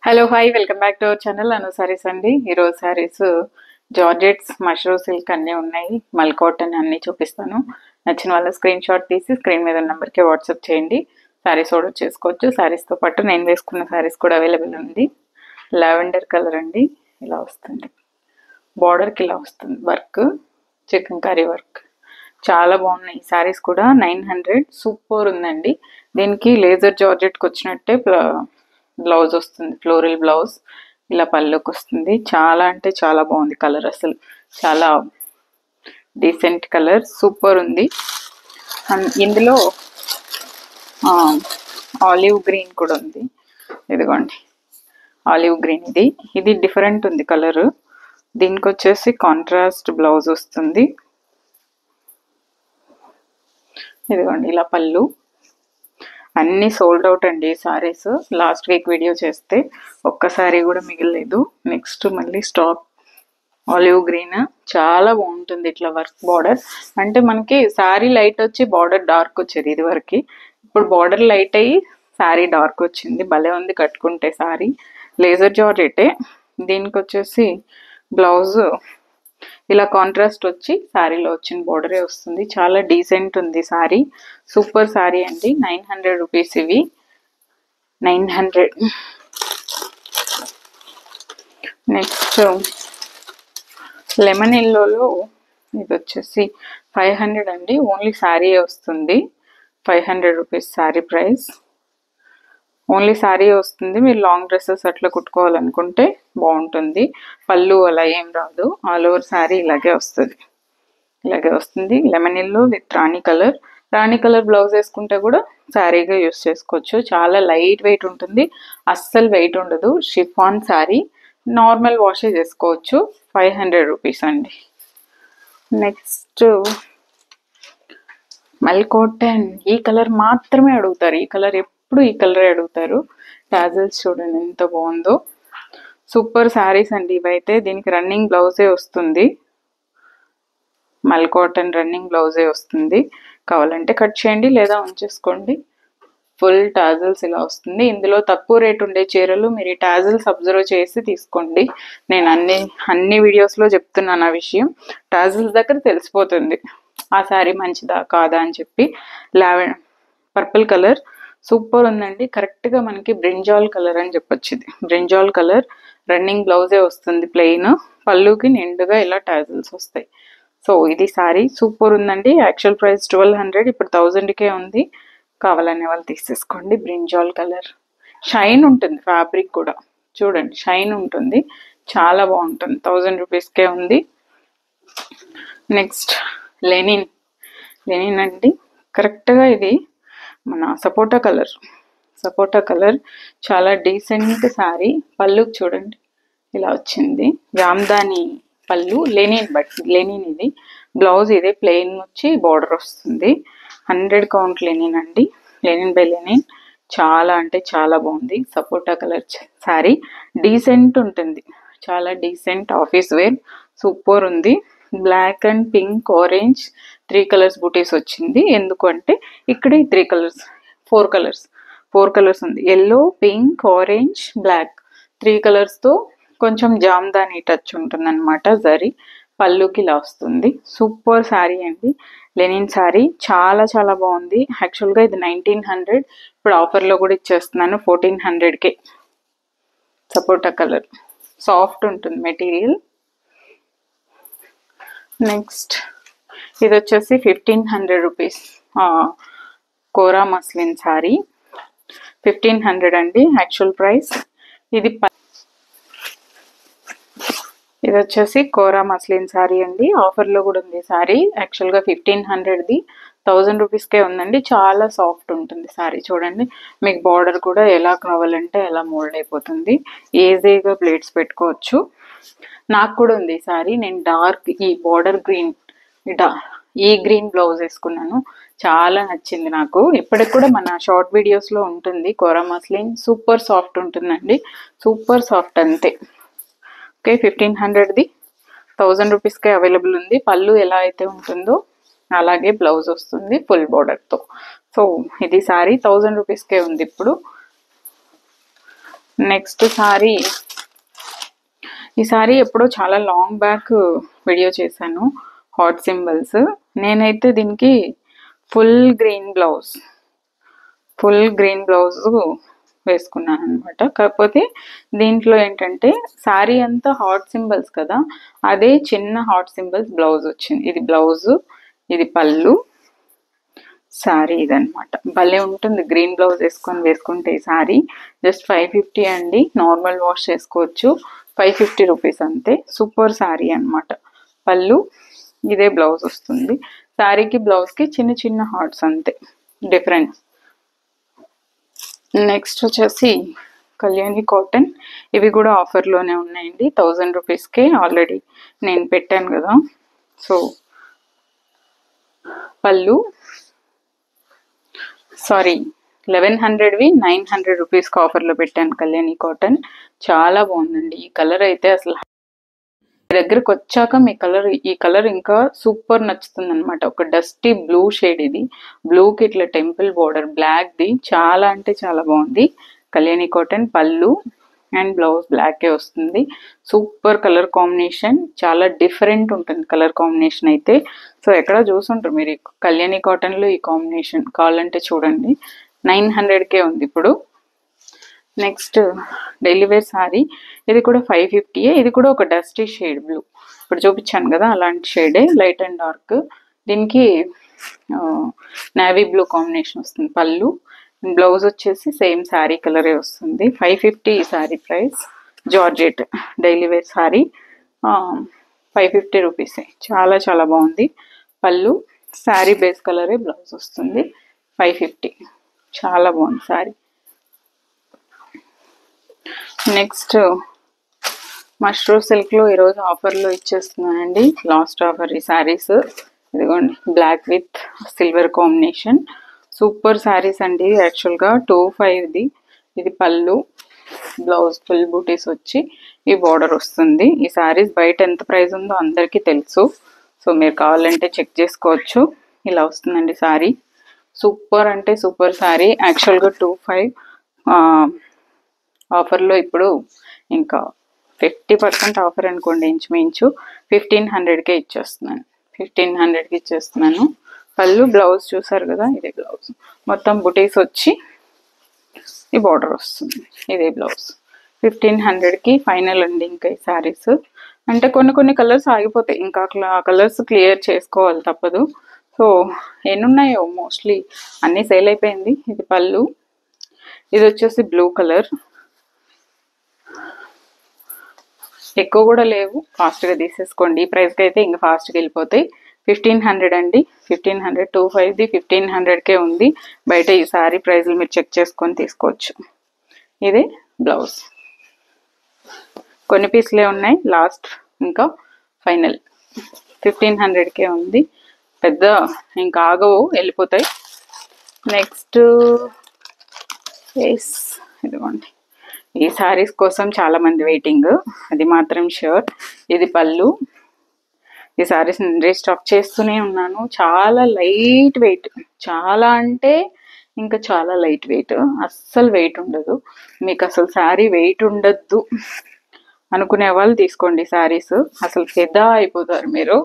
Hello hi welcome back to our channel Anu sarees అండి. ఈరోజు saris georgettes mashru silk అన్నీ ఉన్నాయి, మల్ కాటన్ అన్నీ చూపిస్తాను. నచ్చిన వాళ్ళ స్క్రీన్ షాట్ తీసి స్క్రీన్ మీద నెంబర్కి వాట్సాప్ చేయండి. సారీస్ ఆర్డర్ చేసుకోవచ్చు. సారీస్తో పాటు నేను వేసుకున్న సారీస్ కూడా అవైలబుల్ ఉంది. లావెండర్ కలర్ అండి, ఇలా వస్తుంది. బార్డర్కి ఇలా వస్తుంది వర్క్, చికెన్ కర్రీ వర్క్. చాలా బాగున్నాయి ఈ సారీస్ కూడా. 900 సూపర్ ఉందండి. దీనికి లేజర్ జార్జెట్కి వచ్చినట్టే బ్లౌజ్ వస్తుంది, ఫ్లోరల్ బ్లౌజ్. ఇలా పళ్ళుకి వస్తుంది. చాలా అంటే చాలా బాగుంది కలర్, అసలు చాలా డీసెంట్ కలర్, సూపర్ ఉంది. ఇందులో ఆలివ్ గ్రీన్ కూడా ఉంది. ఇదిగోండి ఆలివ్ గ్రీన్, ఇది డిఫరెంట్ ఉంది కలర్. దీనికి వచ్చేసి కాంట్రాస్ట్ బ్లౌజ్ వస్తుంది. ఇదిగోండి ఇలా పళ్ళు. అన్నీ సోల్డ్ అవుట్ అండి సారీస్. లాస్ట్ వీక్ వీడియో చేస్తే ఒక్క సారీ కూడా మిగిలేదు. నెక్స్ట్ మళ్ళీ స్టాక్. ఆలివ్ గ్రీన్ చాలా బాగుంటుంది. ఇట్లా వర్క్ బార్డర్ అంటే మనకి సారీ లైట్ వచ్చి బార్డర్ డార్క్ వచ్చేది ఇది వరకు. ఇప్పుడు బార్డర్ లైట్ అయ్యి సారీ డార్క్ వచ్చింది. భలే ఉంది కట్టుకుంటే సారీ. లేజర్ జార్జెటే. దీనికి వచ్చేసి బ్లౌజ్ ఇలా కాంట్రాస్ట్ వచ్చి శారీలో వచ్చిన బోర్డరే వస్తుంది. చాలా డీసెంట్ ఉంది సారీ, సూపర్ సారీ అండి. 900 రూపీస్ ఇవి, 900. నెక్స్ట్ లెమన్ ఎల్లోలో ఇది వచ్చేసి 500 అండి. ఓన్లీ శారీ వస్తుంది. 500 rupees sari price. Only sari వస్తుంది. మీరు లాంగ్ డ్రెస్సెస్ అట్లా కుట్టుకోవాలనుకుంటే బాగుంటుంది. పళ్ళు అలా ఏం రాదు, ఆల్ ఓవర్ శారీ ఇలాగే వస్తుంది. ఇలాగే వస్తుంది lemon yellow with Rani colour. Rani colour blouse వేసుకుంటే కూడా శారీగా యూస్ చేసుకోవచ్చు. చాలా లైట్ వెయిట్ ఉంటుంది, అస్సలు వెయిట్ ఉండదు. షిఫాన్ శారీ, నార్మల్ వాషే చేసుకోవచ్చు. 500 రూపీస్ అండి. నెక్స్ట్ మల్ కాటన్. ఈ కలర్ మాత్రమే అడుగుతారు, ఈ కలర్ ఎప్పుడు ఈ కలరే అడుగుతారు. టాజల్స్ చూడండి ఎంత బాగుందో, సూపర్ శారీస్ అండి ఇవైతే. దీనికి రన్నింగ్ బ్లౌజే వస్తుంది. మల్ కాటన్ రన్నింగ్ బ్లౌజే వస్తుంది. కావాలంటే కట్ చేయండి లేదా ఉంచేసుకోండి. ఫుల్ టాజల్స్ ఇలా వస్తుంది. ఇందులో తక్కువ రేట్ ఉండే చీరలు మీరు ఈ టాజల్స్ అబ్జర్వ్ చేసి తీసుకోండి. నేను అన్ని వీడియోస్లో చెప్తున్నాను ఆ విషయం. టాజల్స్ దగ్గర తెలిసిపోతుంది ఆ శారీ మంచిదా కాదా అని చెప్పి. పర్పుల్ కలర్ సూపర్ ఉందండి. కరెక్ట్గా మనకి బ్రింజాల్ కలర్ అని చెప్పొచ్చు. ఇది బ్రింజాల్ కలర్. రన్నింగ్ బ్లౌజే వస్తుంది ప్లెయిన్. పళ్ళుకి నిండుగా ఇలా టాజల్స్ వస్తాయి. సో ఇది సారీ సూపర్ ఉందండి. యాక్చువల్ ప్రైస్ 1200, ఇప్పుడు 1000కే ఉంది. కావాలనే వాళ్ళు తీసేసుకోండి. బ్రింజాల్ కలర్, షైన్ ఉంటుంది ఫ్యాబ్రిక్ కూడా. చూడండి షైన్ ఉంటుంది, చాలా బాగుంటుంది. 1000 రూపీస్కే ఉంది. Next Lenin. లెనిన్ అండి, కరెక్ట్గా ఇది మన సపోటా కలర్. చాలా డీసెంట్ శారీ. పళ్ళుకి చూడండి ఇలా వచ్చింది, జామ్దాని పళ్ళు. లెనిన్ ఇది. బ్లౌజ్ ఇదే ప్లెయిన్ వచ్చి బార్డర్ వస్తుంది. 100 కౌంట్ లెనిన్ అండి. Lenin by Lenin. చాలా అంటే చాలా బాగుంది. సపోటా కలర్ శారీ, డీసెంట్ ఉంటుంది, చాలా డీసెంట్ ఆఫీస్ వేర్. సూపర్ ఉంది. Black and pink, orange 3 colours బూటీస్ వచ్చింది. ఎందుకంటే ఇక్కడ 3 కలర్స్, 4 కలర్స్ ఉంది. ఎల్లో, పింక్, ఆరెంజ్, బ్లాక్ 3 కలర్స్తో కొంచెం జామ్దాని టచ్ ఉంటుంది అనమాట. జరీ పళ్ళుకి ఇలా వస్తుంది. సూపర్ శారీ అండి. లెనిన్ శారీ చాలా చాలా బాగుంది. యాక్చువల్గా ఇది 1900, ఇప్పుడు ఆఫర్లో కూడా ఇచ్చేస్తున్నాను 1400కే. సపోటా కలర్, సాఫ్ట్ ఉంటుంది మెటీరియల్. నెక్స్ట్ ఇది వచ్చేసి 1500 రూపీస్ కోరా మస్లిన్ శారీ. 1500 అండి యాక్చువల్ ప్రైస్. ఇది వచ్చేసి కోరా మస్లిన్ శారీ అండి. ఆఫర్లో కూడా ఉంది శారీ. యాక్చువల్గా 1500ది 1000 రూపీస్కే ఉందండి. చాలా సాఫ్ట్ ఉంటుంది శారీ. చూడండి మీకు బార్డర్ కూడా ఎలా కావాలంటే ఎలా మోల్డ్ అయిపోతుంది. ఈజీగా ప్లేట్స్ పెట్టుకోవచ్చు. నాకు కూడా ఉంది శారీ. నేను డార్క్ ఈ బార్డర్ గ్రీన్, ఈ గ్రీన్ బ్లౌజ్ వేసుకున్నాను. చాలా నచ్చింది నాకు. ఇప్పటికి కూడా మన షార్ట్ వీడియోస్లో ఉంటుంది. కోరా మస్లిన్ సూపర్ సాఫ్ట్ ఉంటుందండి, సూపర్ సాఫ్ట్ అంతే. ఓకే, 1500ది 1000 రూపీస్కే అవైలబుల్ ఉంది. పళ్ళు ఎలా అయితే ఉంటుందో అలాగే బ్లౌజ్ వస్తుంది ఫుల్ బార్డర్తో. సో ఇది శారీ 1000 రూపీస్కే ఉంది ఇప్పుడు. నెక్స్ట్ సారీ, ఈ సారీ ఎప్పుడో చాలా లాంగ్ బ్యాక్ వీడియో చేశాను, హాట్ సింబల్స్. నేనైతే దీనికి ఫుల్ గ్రీన్ బ్లౌజ్ వేసుకున్నాను అనమాట. కాకపోతే దీంట్లో ఏంటంటే సారీ అంతా హాట్ సింబల్స్ కదా, అదే చిన్న హాట్ సింబల్స్ బ్లౌజ్ వచ్చింది. ఇది బ్లౌజ్, ఇది పళ్ళు, శారీ ఇదనమాట. భలే ఉంటుంది గ్రీన్ బ్లౌజ్ వేసుకుంటే ఈ శారీ. జస్ట్ 550 అండి, నార్మల్ వాష్ చేసుకోవచ్చు, 550 రూపీస్ అంతే. సూపర్ శారీ అనమాట. పళ్ళు, ఇదే బ్లౌజ్ వస్తుంది. శారీకి బ్లౌజ్కి చిన్న చిన్న హార్ట్స్ అంతే డిఫరెన్స్. నెక్స్ట్ వచ్చేసి కళ్యాణి కాటన్. ఇవి కూడా ఆఫర్లోనే ఉన్నాయండి, 1000 రూపీస్కే ఆల్రెడీ నేను పెట్టాను కదా. సో పళ్ళు, సారీ 1100వి 900 రూపీస్కి ఆఫర్లో పెట్టాను కళ్యాణి కాటన్. చాలా బాగుందండి ఈ కలర్ అయితే. అసలు దగ్గరకు వచ్చాక ఈ కలర్ ఇంకా సూపర్ నచ్చుతుంది అనమాట. ఒక డస్టీ బ్లూ షేడ్, ఇది బ్లూకి ఇట్లా టెంపుల్ బోర్డర్ బ్లాక్ది, చాలా అంటే చాలా బాగుంది. కళ్యాణి కాటన్, పళ్ళు అండ్ బ్లౌజ్ బ్లాకే వస్తుంది. సూపర్ కలర్ కాంబినేషన్, చాలా డిఫరెంట్ ఉంటుంది కలర్ కాంబినేషన్ అయితే. సో ఎక్కడ చూసుంటారు మీరు కళ్యాణి కాటన్లో ఈ కాంబినేషన్, కావాలంటే చూడండి. 900కే ఉంది ఇప్పుడు. నెక్స్ట్ డైలీ వేర్ సారీ, ఇది కూడా 550. ఇది కూడా ఒక డస్టీ షేడ్ బ్లూ, ఇప్పుడు చూపించాను కదా అలాంటి షేడే, లైట్ అండ్ డార్క్. దీనికి నేవీ బ్లూ కాంబినేషన్ వస్తుంది. పళ్ళు, బ్లౌజ్ వచ్చేసి సేమ్ శారీ కలరే వస్తుంది. 550 ఈ sari price. Georgette daily wear sari 550 రూపీసే. చాలా చాలా బాగుంది. పళ్ళు, శారీ బేస్ కలరే బ్లౌజ్ వస్తుంది. 550, చాలా బాగుంది శారీ. నెక్స్ట్ మష్రూమ్ సిల్క్లో ఈరోజు ఆఫర్లో ఇచ్చేస్తున్నానండి, లాస్ట్ ఆఫర్ ఈ శారీస్. ఇదిగోండి, black with silver combination, super saris అండి. యాక్చువల్గా 25ది. ఇది పళ్ళు, బ్లౌజ్ ఫుల్ బూటీస్ వచ్చి ఈ బార్డర్ వస్తుంది. ఈ శారీస్ బయట ఎంత ప్రైస్ ఉందో అందరికీ తెలుసు, సో మీరు కావాలంటే చెక్ చేసుకోవచ్చు. ఇలా వస్తుందండి శారీ. సూపర్ అంటే సూపర్ శారీ. యాక్చువల్గా 25 ఆఫర్లో ఇప్పుడు ఇంకా 50% ఆఫర్ అనుకోండి, ఇంచుమించు 1500కే ఇచ్చేస్తున్నాను. 1500కి ఇచ్చేస్తున్నాను. పళ్ళు, బ్లౌజ్ చూసారు కదా, ఇదే బ్లౌజ్. మొత్తం బుటీస్ వచ్చి ఈ బార్డర్ వస్తుంది, ఇదే బ్లౌజ్. 1500కి ఫైనల్ అండి ఇంకా ఈ శారీస్. అంటే కొన్ని కలర్స్ ఆగిపోతాయి, ఇంకా కలర్స్ క్లియర్ చేసుకోవాలి తప్పదు. సో ఎన్నున్నాయో మోస్ట్లీ అన్నీ సేల్ అయిపోయింది. ఇది పళ్ళు, ఇది వచ్చేసి బ్లూ కలర్. ఎక్కువ కూడా లేవు, ఫాస్ట్గా తీసేసుకోండి. ఈ ప్రైస్కి అయితే ఇంకా ఫాస్ట్గా వెళ్ళిపోతాయి. 1500 అండి, 1500. 25ది 1500కే ఉంది బయట. ఈ సారీ ప్రైస్లు మీరు చెక్ చేసుకొని తీసుకోవచ్చు. ఇదే బ్లౌజ్. కొన్ని పీస్లే ఉన్నాయి, లాస్ట్ ఇంకా ఫైనల్ 1500కే ఉంది. పెద్ద ఇంకా ఆగవు, వెళ్ళిపోతాయి. నెక్స్ట్ ఇదిగోండి, ఈ శారీస్ కోసం చాలా మంది వెయిటింగ్, అది మాత్రం ష్యూర్. ఇది పళ్ళు. ఈ శారీస్ రీస్టాక్ చేస్తూనే ఉన్నాను. చాలా లైట్ వెయిట్, చాలా అంటే ఇంకా చాలా లైట్ వెయిట్, అస్సలు వెయిట్ ఉండదు మీకు. అసలు శారీ వెయిట్ ఉండద్దు అనుకునే వాళ్ళు తీసుకోండి శారీస్, అసలు ఫిదా అయిపోతారు మీరు.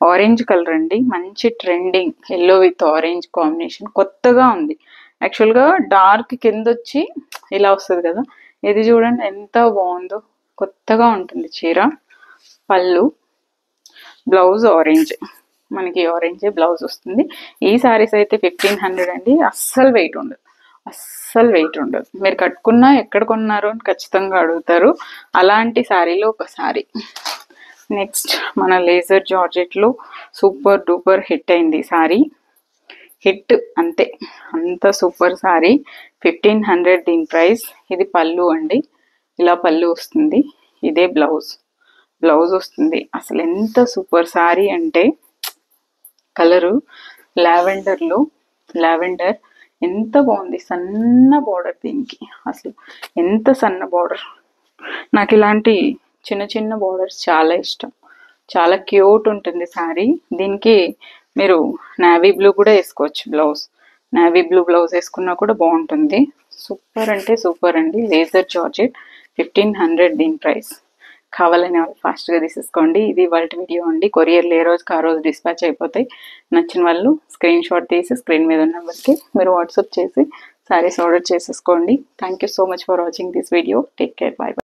ఆరెంజ్ కలర్ అండి, మంచి trending, yellow with orange combination, కొత్తగా ఉంది. యాక్చువల్గా డార్క్ కింద వచ్చి ఇలా వస్తుంది కదా, ఇది చూడండి ఎంత బాగుందో, కొత్తగా ఉంటుంది చీర. పళ్ళు, బ్లౌజ్ ఆరెంజ్, మనకి ఆరెంజ్ బ్లౌజ్ వస్తుంది. ఈ శారీస్ అయితే 1500 అండి. అస్సలు వెయిట్ ఉండదు, అస్సలు వెయిట్ ఉండదు. మీరు కట్టుకున్నా ఎక్కడ కొన్నారు అని ఖచ్చితంగా అడుగుతారు. అలాంటి శారీలో ఒక శారీ. నెక్స్ట్ మన లేజర్ జార్జెట్లో సూపర్ డూపర్ హిట్ అయింది శారీ. హిట్ అంతే, అంత సూపర్ శారీ. 1500 దీని ప్రైస్. ఇది పళ్ళు అండి, ఇలా పళ్ళు వస్తుంది. ఇదే బ్లౌజ్, బ్లౌజ్ వస్తుంది. అసలు ఎంత సూపర్ శారీ అంటే, కలరు లావెండర్ ఎంత బాగుంది. సన్న బార్డర్ దీనికి, అసలు ఎంత సన్న బార్డర్. నాకు ఇలాంటి చిన్న చిన్న బార్డర్స్ చాలా ఇష్టం, చాలా క్యూట్ ఉంటుంది శారీ. దీనికి మీరు నేవీ బ్లూ కూడా వేసుకోవచ్చు బ్లౌజ్, నేవీ బ్లూ బ్లౌజ్ వేసుకున్నా కూడా బాగుంటుంది. సూపర్ అంటే సూపర్ అండి. లేజర్ జార్జెట్ 1500 దీని ప్రైస్. కావాలని వాళ్ళు ఫాస్ట్గా తీసేసుకోండి. ఇది వాళ్ళ వీడియో అండి. కొరియర్లు ఏ రోజుకి ఆ రోజు డిస్పాచ్ అయిపోతాయి. నచ్చిన వాళ్ళు స్క్రీన్ షాట్ తీసి స్క్రీన్ మీద ఉన్న నెంబర్కి మీరు వాట్సాప్ చేసి శారీస్ ఆర్డర్ చేసేసుకోండి. Thank you so much for watching this video. Take care. By by.